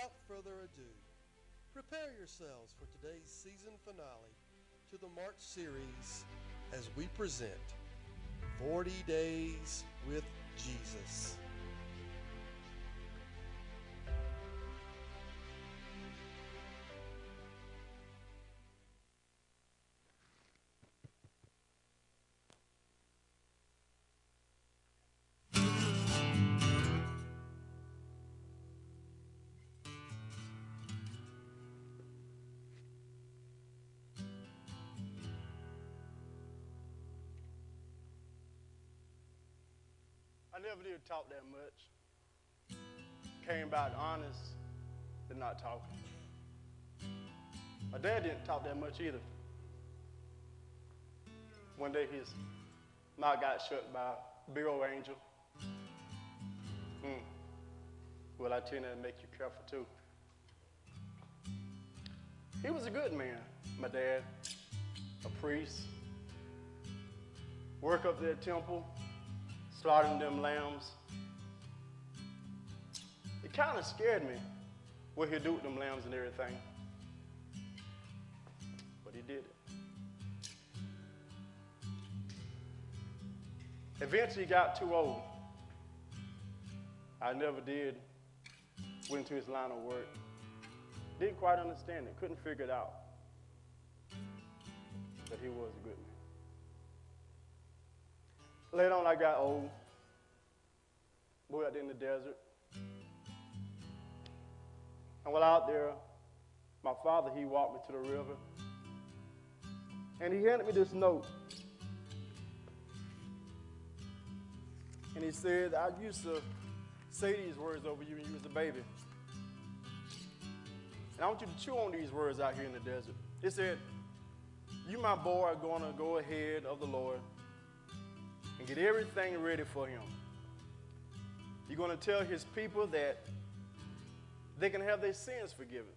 without further ado, prepare yourselves for today's season finale to the March series as we present 40 Days with Jesus. I never did talk that much. Came back honest and not talking. My dad didn't talk that much either. One day his mouth got shut by a big old angel. Well, I tend to make you careful too. He was a good man, my dad, a priest. Work up there at temple, slaughtering them lambs. It kind of scared me what he'd do with them lambs and everything. But he did it. Eventually he got too old. I never did. Went into his line of work. Didn't quite understand it. Couldn't figure it out. But he was a good man. Later on I got old. Boy out there in the desert. And while out there, my father, he walked me to the river. And he handed me this note. And he said, I used to say these words over you when you was a baby. And I want you to chew on these words out here in the desert. It said, you, my boy, are going to go ahead of the Lord and get everything ready for him. You're going to tell his people that they can have their sins forgiven.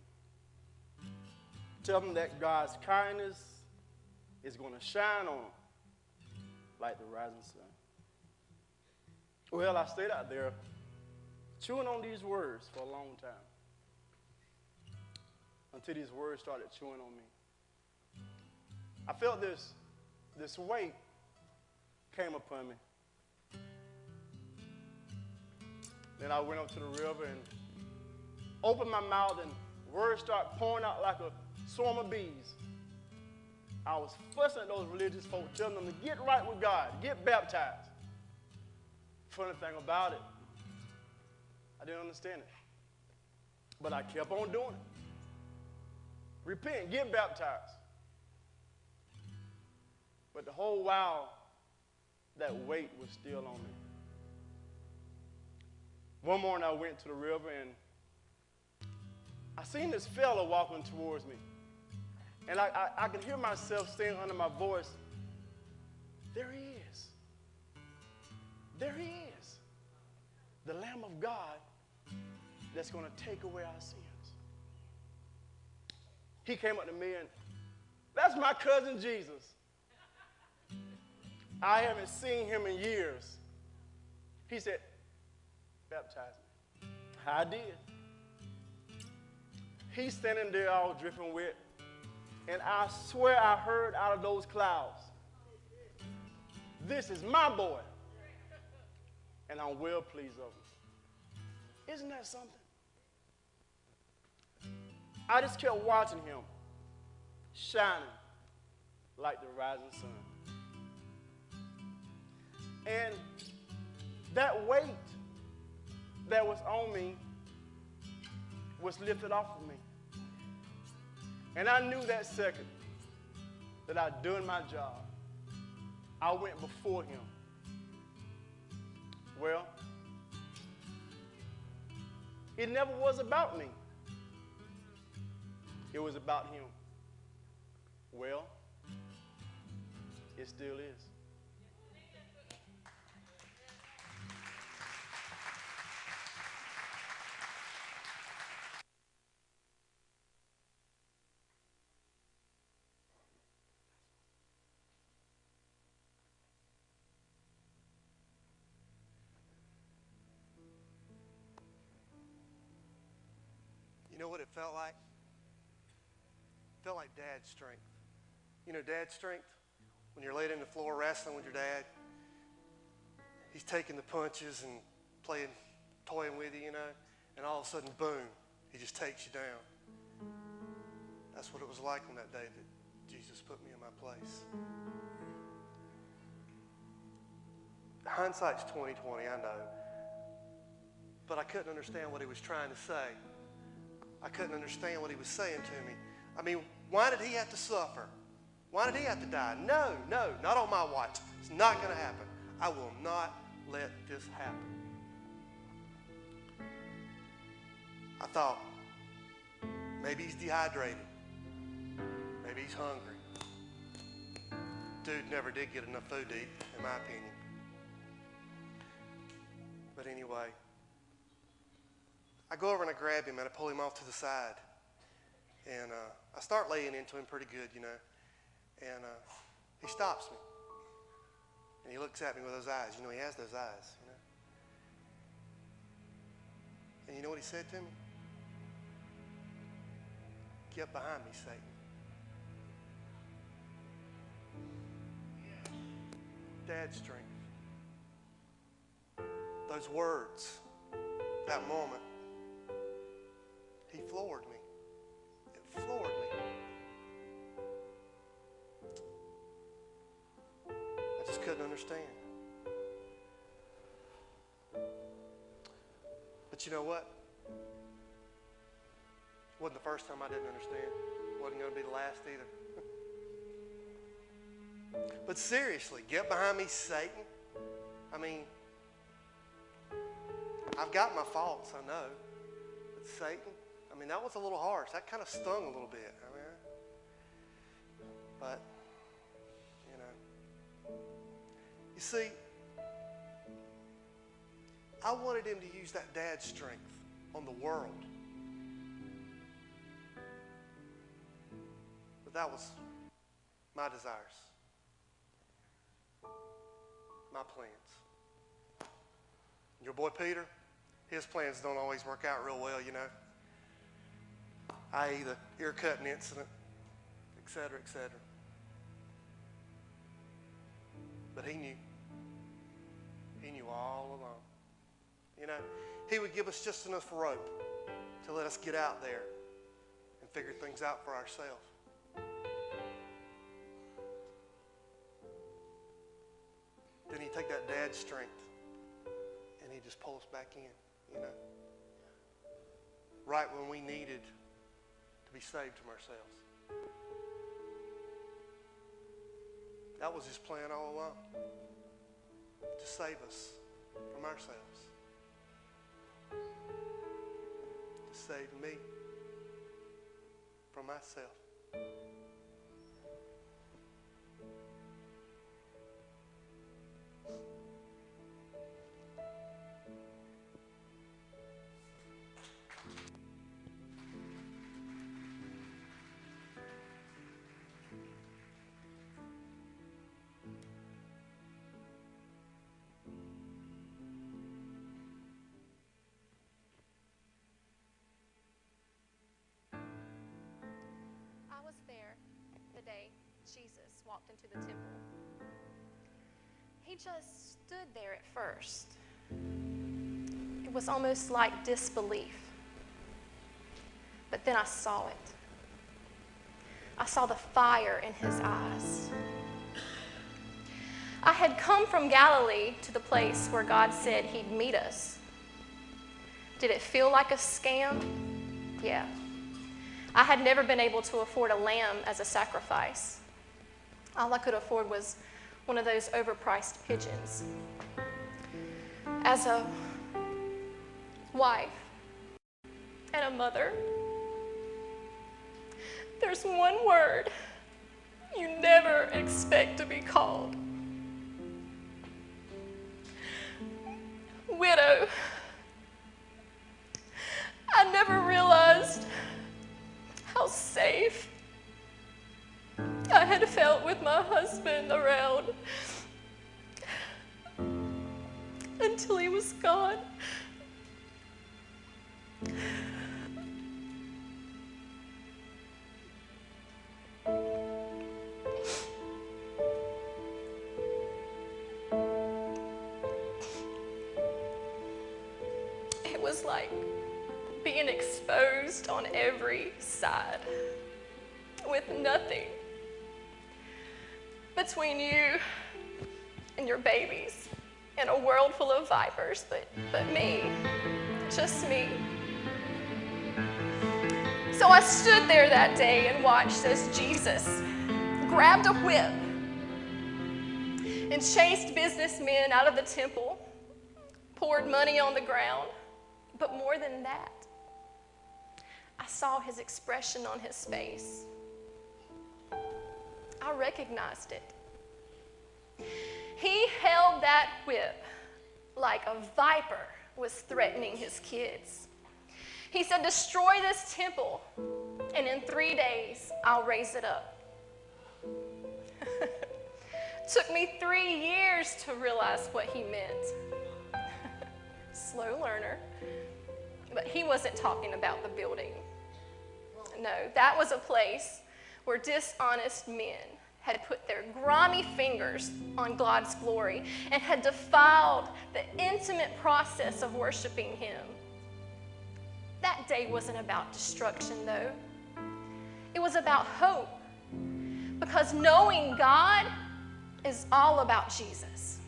Tell them that God's kindness is going to shine on them like the rising sun. Well, I stayed out there chewing on these words for a long time until these words started chewing on me. I felt this weight came upon me. Then I went up to the river and opened my mouth, and words started pouring out like a swarm of bees. I was fussing at those religious folk, telling them to get right with God, get baptized. Funny thing about it, I didn't understand it. But I kept on doing it. Repent, get baptized. But the whole while, that weight was still on me. One morning I went to the river and I seen this fella walking towards me. And I could hear myself saying under my voice, there he is. There he is. The Lamb of God that's going to take away our sins. He came up to me and, that's my cousin Jesus. I haven't seen him in years. He said, baptize me. I did. He's standing there all dripping wet. And I swear I heard out of those clouds, this is my boy. And I'm well pleased of him. Isn't that something? I just kept watching him shining like the rising sun. And that weight that was on me was lifted off of me. And I knew that second that I'd done my job. I went before him. Well, it never was about me. It was about him. Well, it still is. know what it felt like? It felt like dad's strength. You know dad's strength? When you're laid on the floor wrestling with your dad, he's taking the punches and toying with you, and all of a sudden, boom, he just takes you down. That's what it was like on that day that Jesus put me in my place. Hindsight's 20/20, I know. But I couldn't understand what he was trying to say. I couldn't understand what he was saying to me. I mean, why did he have to suffer? Why did he have to die? No, not on my watch. It's not going to happen. I will not let this happen. I thought, maybe he's dehydrated. Maybe he's hungry. Dude never did get enough food to eat, in my opinion. But anyway, I go over and I grab him and I pull him off to the side. And I start laying into him pretty good, And he stops me. And he looks at me with those eyes. He has those eyes, And you know what he said to me? Get behind me, Satan. Dad's strength. Those words, that moment, he floored me. It floored me. I just couldn't understand. But you know what? It wasn't the first time I didn't understand. It wasn't going to be the last either. But seriously, get behind me, Satan. I mean, I've got my faults, I know. But Satan, that was a little harsh. That kind of stung a little bit. But, you see, I wanted him to use that dad's strength on the world. But that was my desires, my plans. Your boy Peter, his plans don't always work out real well, i.e. the ear-cutting incident, et cetera, et cetera. But he knew. He knew all along. He would give us just enough rope to let us get out there and figure things out for ourselves. Then he'd take that dad's strength and he'd just pull us back in, right when we needed to be saved from ourselves. That was his plan all along, to save us from ourselves, to save me from myself. Jesus walked into the temple. He just stood there at first. It was almost like disbelief. But then I saw it. I saw the fire in his eyes. I had come from Galilee to the place where God said he'd meet us. Did it feel like a scam? Yeah. I had never been able to afford a lamb as a sacrifice. All I could afford was one of those overpriced pigeons. As a wife and a mother, there's one word you never expect to be called. Widow. I never realized how safe I had felt with my husband around until he was gone. was like being exposed on every side with nothing between you and your babies in a world full of vipers, but me, just me. So I stood there that day and watched as Jesus grabbed a whip and chased businessmen out of the temple, poured money on the ground, but more than that, I saw his expression on his face. I recognized it. He held that whip like a viper was threatening his kids. He said, destroy this temple, and in 3 days, I'll raise it up. Took me 3 years to realize what he meant. Slow learner. But he wasn't talking about the building. No, that was a place where dishonest men had put their grimy fingers on God's glory and had defiled the intimate process of worshiping him. That day wasn't about destruction, though. It was about hope, because knowing God is all about Jesus.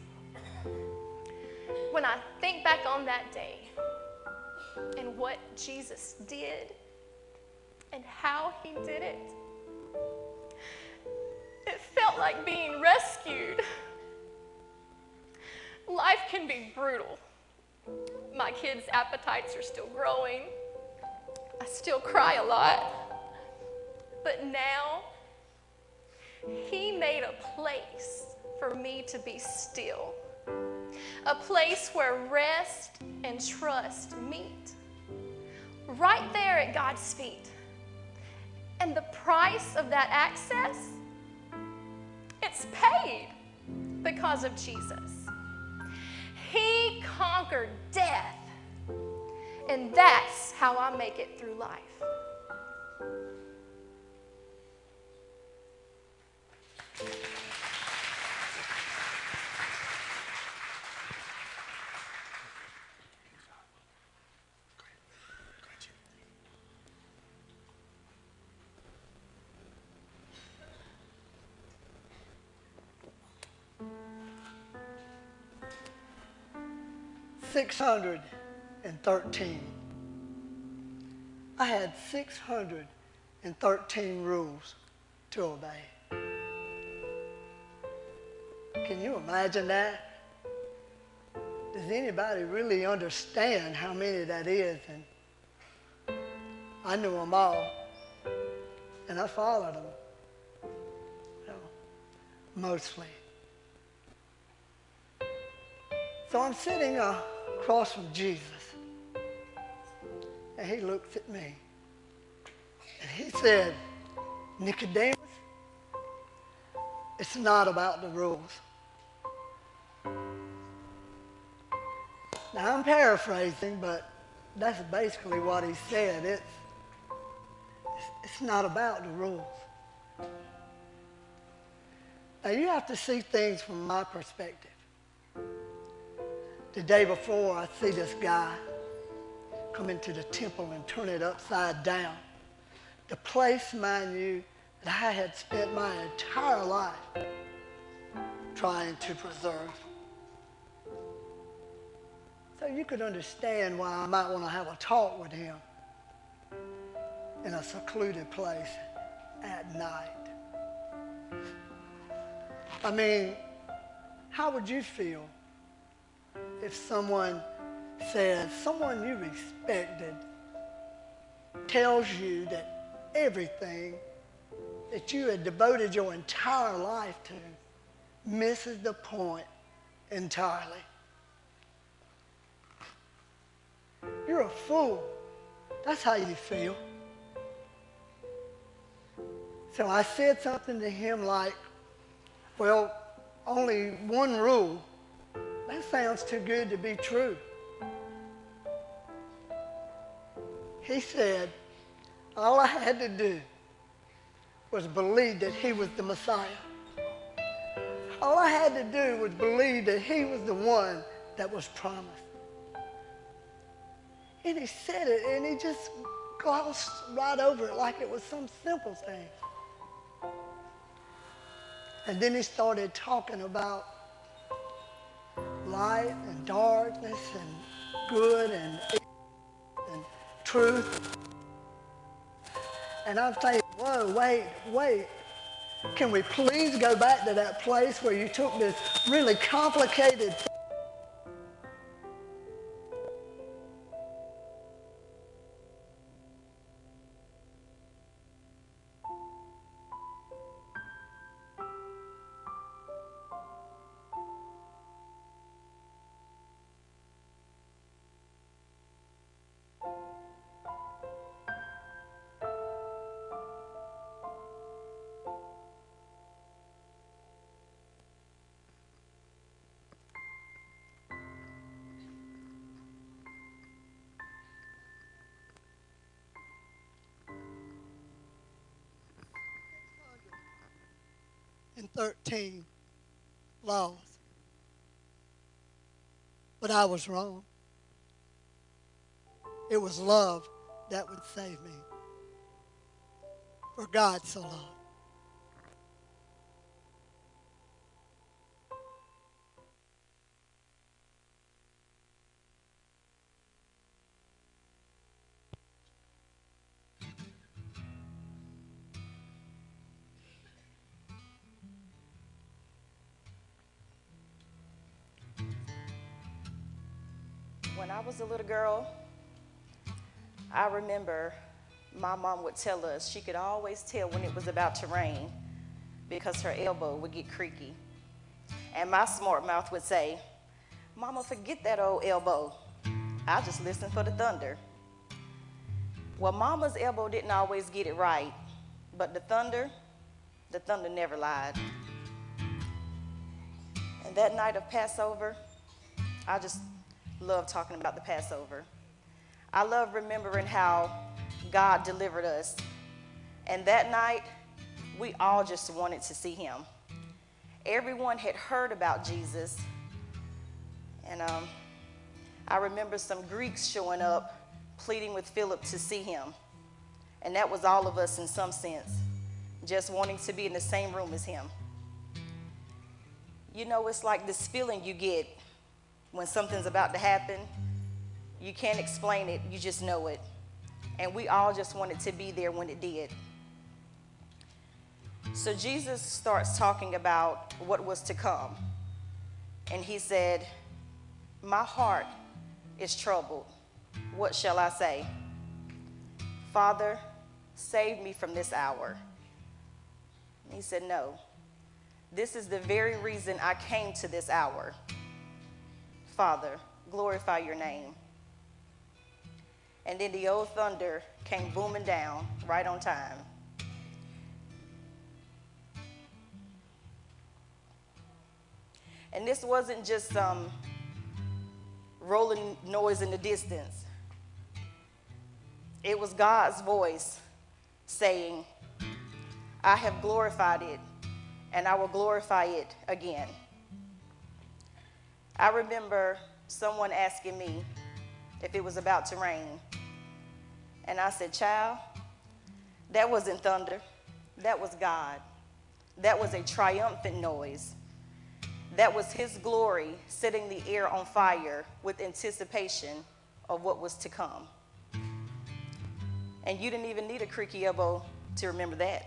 When I think back on that day and what Jesus did and how he did it, it felt like being rescued. Life can be brutal. My kids' appetites are still growing. I still cry a lot. But now, he made a place for me to be still. A place where rest and trust meet. Right there at God's feet. And the price of that access, it's paid because of Jesus. He conquered death. And that's how I make it through life. $613. I had 613 rules to obey. Can you imagine that? Does anybody really understand how many that is? And I knew them all, and I followed them, mostly. So I'm sitting across from Jesus, and he looks at me, and he said, Nicodemus, it's not about the rules. Now, I'm paraphrasing, but that's basically what he said. It's not about the rules. Now, you have to see things from my perspective. The day before, I see this guy come into the temple and turn it upside down. The place, mind you, that I had spent my entire life trying to preserve. So you could understand why I might want to have a talk with him in a secluded place at night. I mean, how would you feel if someone says, someone you respected tells you that everything that you had devoted your entire life to misses the point entirely? You're a fool. That's how you feel. So I said something to him like, well, only one rule. That sounds too good to be true. He said, all I had to do was believe that he was the Messiah. All I had to do was believe that he was the one that was promised. And he said it, and he just glossed right over it like it was some simple thing. And then he started talking about light and darkness and good and evil and truth. And I'm thinking, whoa, wait. Can we please go back to that place where you took this really complicated thing? And 13 laws. But I was wrong. It was love that would save me. For God so loved. When I was a little girl, I remember my mom would tell us she could always tell when it was about to rain because her elbow would get creaky. And my smart mouth would say, "Mama, forget that old elbow. I just listen for the thunder." Well, Mama's elbow didn't always get it right, but the thunder never lied. And that night of Passover, I just love talking about the Passover. I love remembering how God delivered us. And that night, we all just wanted to see him. Everyone had heard about Jesus. And I remember some Greeks showing up, pleading with Philip to see him. And that was all of us in some sense, just wanting to be in the same room as him. You know, it's like this feeling you get when something's about to happen. You can't explain it, you just know it. And we all just wanted to be there when it did. So Jesus starts talking about what was to come. And he said, "My heart is troubled. What shall I say? Father, save me from this hour." And he said, "No, this is the very reason I came to this hour. Father, glorify your name." And then the old thunder came booming down right on time. And this wasn't just some rolling noise in the distance. It was God's voice saying, "I have glorified it, and I will glorify it again." I remember someone asking me if it was about to rain. And I said, "Child, that wasn't thunder. That was God. That was a triumphant noise. That was his glory setting the air on fire with anticipation of what was to come." And you didn't even need a creaky elbow to remember that.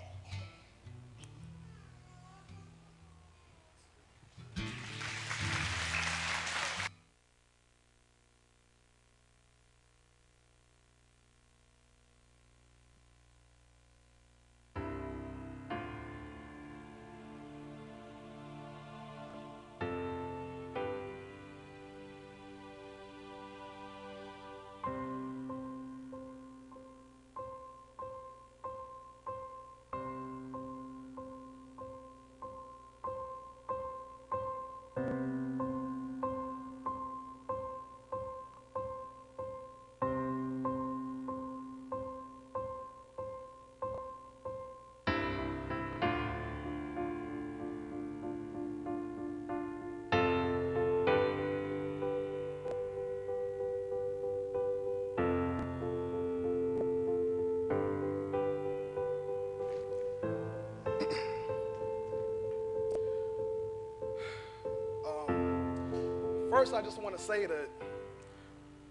first I just want to say that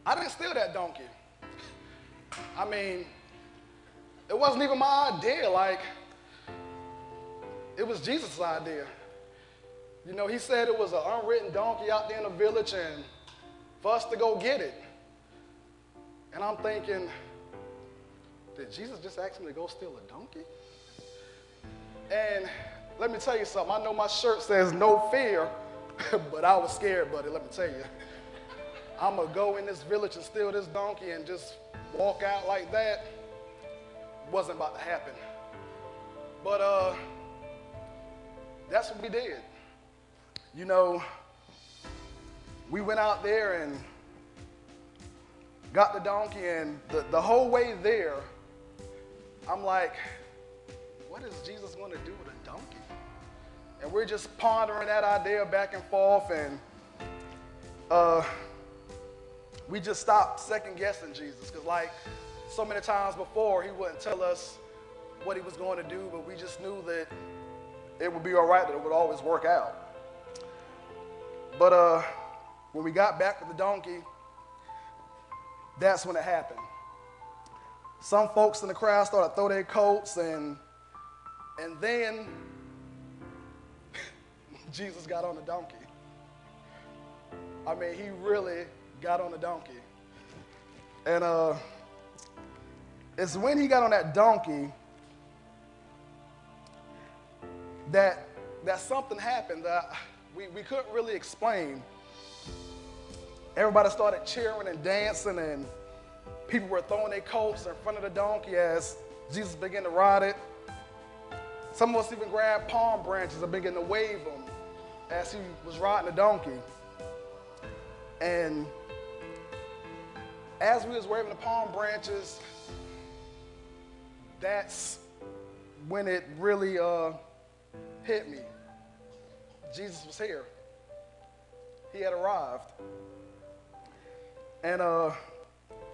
I didn't steal that donkey. I mean, it wasn't even my idea. Like, it was Jesus' idea. You know, he said it was an unwritten donkey out there in the village and for us to go get it. And I'm thinking, did Jesus just ask me to go steal a donkey? And let me tell you something. I know my shirt says no fear, but I was scared, buddy, let me tell you. I'm going to go in this village and steal this donkey and just walk out like that. Wasn't about to happen. But that's what we did. You know, we went out there and got the donkey, and the whole way there, I'm like, what is Jesus going to do with a donkey? And we're just pondering that idea back and forth, and we just stopped second-guessing Jesus, because like so many times before, he wouldn't tell us what he was going to do, but we just knew that it would be all right, that it would always work out. But when we got back with the donkey, that's when it happened. Some folks in the crowd started to throw their coats, and then Jesus got on the donkey. I mean, he really got on the donkey. And it's when he got on that donkey that something happened that we couldn't really explain. Everybody started cheering and dancing, and people were throwing their coats in front of the donkey as Jesus began to ride it. Some of us even grabbed palm branches and began to wave them as he was riding the donkey. And as we was waving the palm branches, that's when it really hit me. Jesus was here. He had arrived. And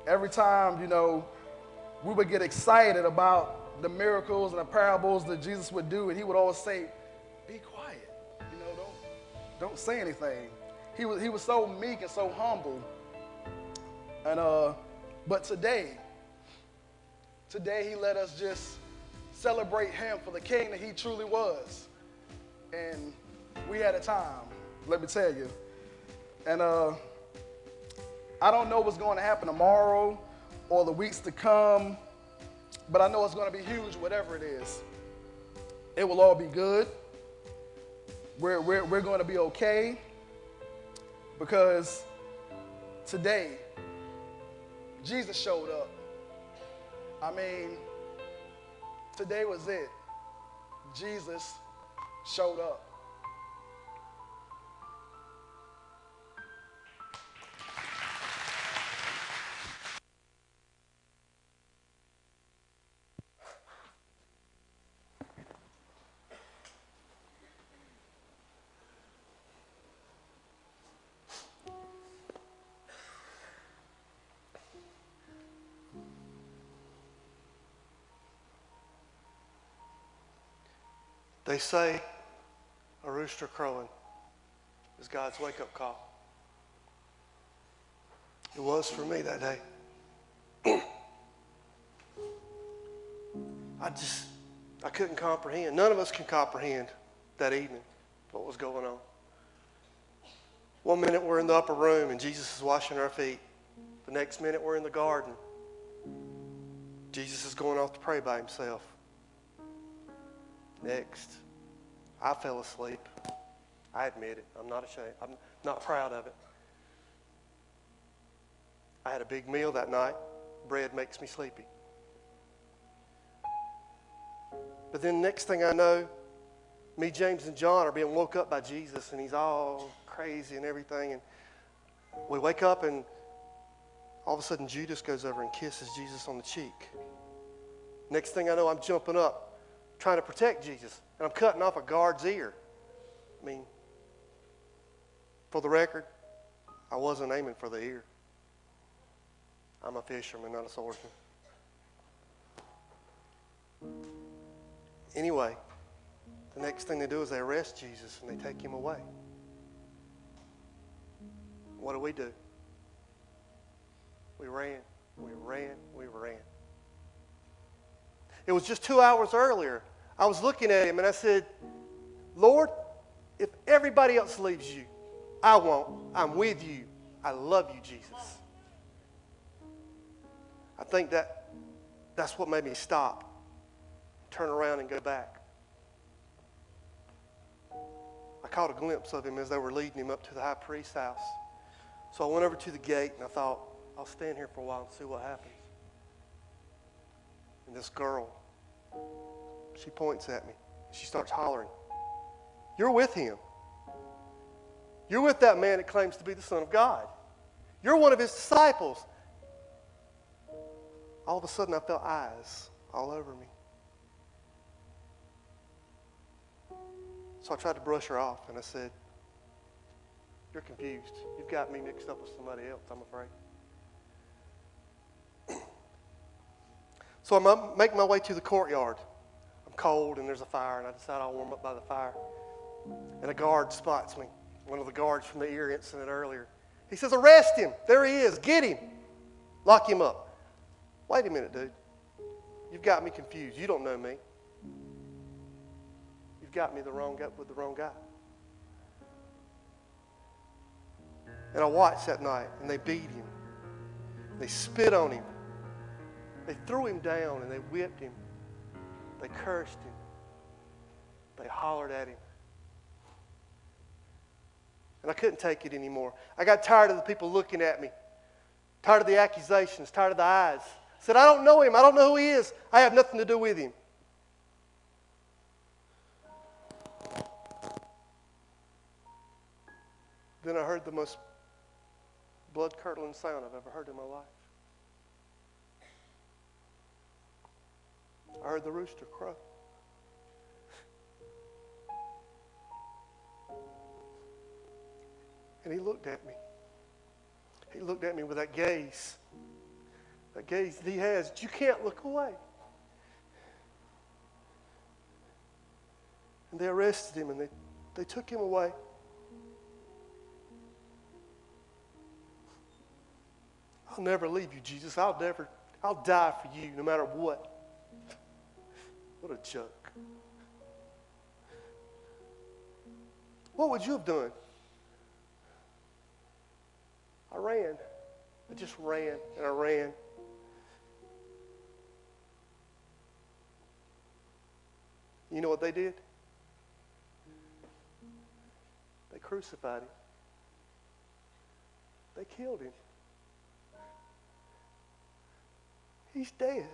every time, you know, we would get excited about the miracles and the parables that Jesus would do, and he would always say, be quiet, you know, don't say anything. He was so meek and so humble. And but today he let us just celebrate him for the king that he truly was. And we had a time, let me tell you. And I don't know what's going to happen tomorrow or the weeks to come, but I know it's going to be huge, whatever it is. It will all be good. We're going to be okay, because today, Jesus showed up. I mean, today was it. Jesus showed up. They say a rooster crowing is God's wake-up call. It was for me that day. I couldn't comprehend. None of us can comprehend that evening what was going on. One minute we're in the upper room and Jesus is washing our feet. The next minute we're in the garden. Jesus is going off to pray by himself. Next, I fell asleep. I admit it. I'm not ashamed. I'm not proud of it. I had a big meal that night. Bread makes me sleepy. But then next thing I know, me, James, and John are being woke up by Jesus, and he's all crazy and everything. And we wake up, and all of a sudden Judas goes over and kisses Jesus on the cheek. Next thing I know, I'm jumping up, trying to protect Jesus, and I'm cutting off a guard's ear. I mean, for the record, I wasn't aiming for the ear. I'm a fisherman, not a swordsman. Anyway, the next thing they do is they arrest Jesus and they take him away. What do? We ran, we ran, we ran. It was just 2 hours earlier. I was looking at him and I said, Lord, if everybody else leaves you, I won't. I'm with you. I love you, Jesus. I think that's what made me stop, turn around and go back. I caught a glimpse of him as they were leading him up to the high priest's house. So I went over to the gate and I thought, I'll stand here for a while and see what happens. And this girl, she points at me. She starts hollering, you're with him. You're with that man that claims to be the Son of God. You're one of his disciples. All of a sudden, I felt eyes all over me. So I tried to brush her off, and I said, you're confused. You've got me mixed up with somebody else, I'm afraid. So I make my way to the courtyard. I'm cold, and there's a fire, and I decide I'll warm up by the fire. And a guard spots me, one of the guards from the ear incident earlier. He says, arrest him. There he is. Get him. Lock him up. Wait a minute, dude. You've got me confused. You don't know me. You've got me with the wrong guy. And I watched that night, and they beat him. They spit on him. They threw him down, and they whipped him. They cursed him. They hollered at him. And I couldn't take it anymore. I got tired of the people looking at me. Tired of the accusations. Tired of the eyes. I said, I don't know him. I don't know who he is. I have nothing to do with him. Then I heard the most blood-curdling sound I've ever heard in my life. I heard the rooster crow. And he looked at me. He looked at me with that gaze that he has. You can't look away. And they arrested him and they took him away. I'll never leave you, Jesus. I'll die for you no matter what. What a joke. What would you have done? I ran. I just ran and I ran. You know what they did? They crucified him. They killed him. He's dead.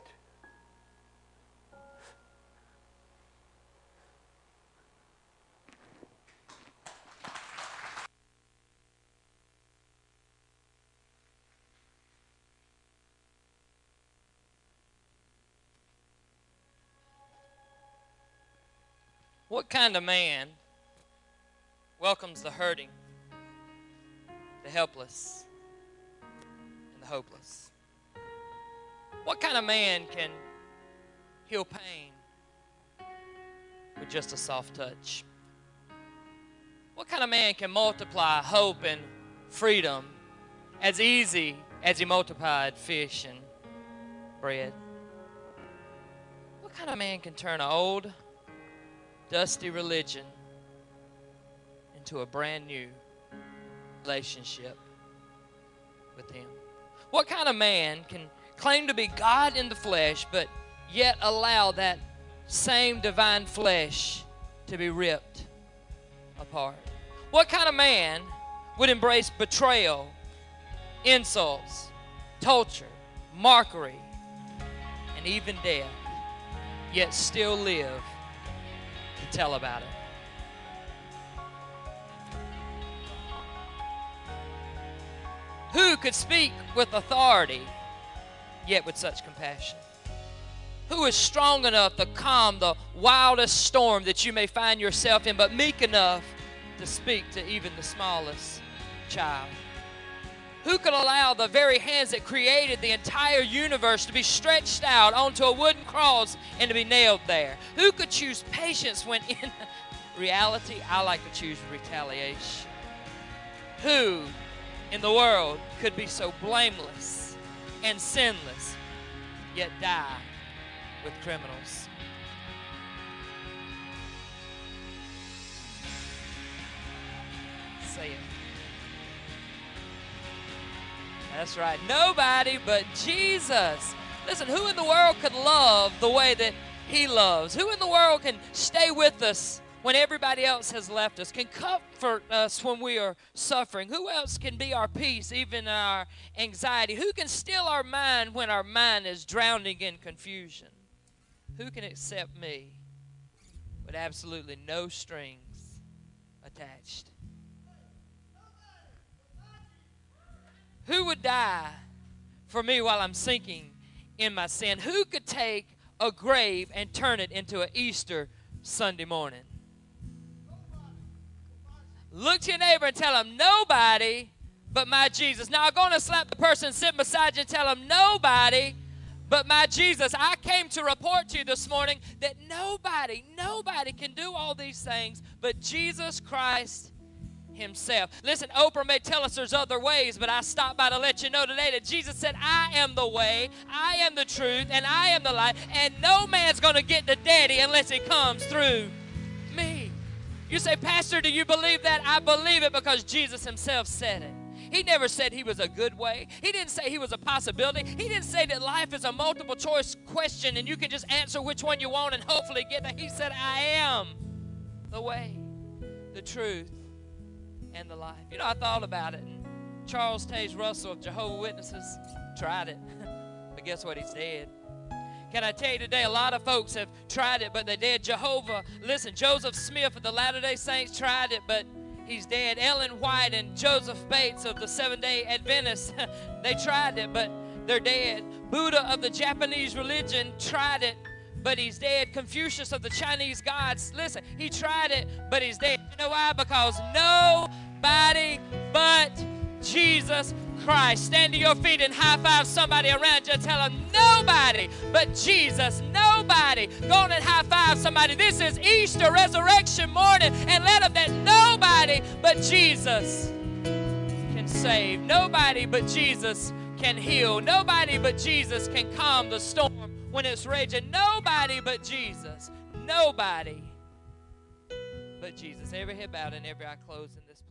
What kind of man welcomes the hurting, the helpless, and the hopeless? What kind of man can heal pain with just a soft touch? What kind of man can multiply hope and freedom as easy as he multiplied fish and bread? What kind of man can turn an old, dusty religion into a brand new relationship with him? What kind of man can claim to be God in the flesh, but yet allow that same divine flesh to be ripped apart? What kind of man would embrace betrayal, insults, torture, mockery, and even death, yet still live to tell about it? Who could speak with authority, yet with such compassion? Who is strong enough to calm the wildest storm that you may find yourself in, but meek enough to speak to even the smallest child? Who could allow the very hands that created the entire universe to be stretched out onto a wooden cross and to be nailed there? Who could choose patience when in reality I like to choose retaliation? Who in the world could be so blameless and sinless, yet die with criminals? Say it. That's right. Nobody but Jesus. Listen, who in the world could love the way that he loves? Who in the world can stay with us when everybody else has left us, can comfort us when we are suffering? Who else can be our peace, even in our anxiety? Who can still our mind when our mind is drowning in confusion? Who can accept me with absolutely no strings attached? Who would die for me while I'm sinking in my sin? Who could take a grave and turn it into an Easter Sunday morning? Look to your neighbor and tell him, nobody but my Jesus. Now, I'm going to slap the person sitting beside you and tell him, nobody but my Jesus. I came to report to you this morning that nobody can do all these things but Jesus Christ himself. Listen, Oprah may tell us there's other ways, but I stopped by to let you know today that Jesus said, I am the way, I am the truth, and I am the light, and no man's going to get to Daddy unless he comes through me. You say, Pastor, do you believe that? I believe it because Jesus himself said it. He never said he was a good way. He didn't say he was a possibility. He didn't say that life is a multiple choice question and you can just answer which one you want and hopefully get that. He said, I am the way, the truth, and the life. You know, I thought about it. And Charles Taze Russell of Jehovah's Witnesses tried it. But guess what? He's dead. Can I tell you today, a lot of folks have tried it, but they're dead. Jehovah, listen, Joseph Smith of the Latter-day Saints tried it, but he's dead. Ellen White and Joseph Bates of the Seventh-day Adventists, they tried it, but they're dead. Buddha of the Japanese religion tried it, but he's dead. Confucius of the Chinese gods, listen, he tried it, but he's dead. You know why? Because nobody but Jesus Christ. Stand to your feet and high five somebody around you and tell them, nobody but Jesus. Nobody. Go on and high five somebody. This is Easter resurrection morning, and let them that nobody but Jesus can save. Nobody but Jesus can heal. Nobody but Jesus can calm the storm when it's raging. Nobody but Jesus. Nobody but Jesus. Every head bowed and every eye closed in this place.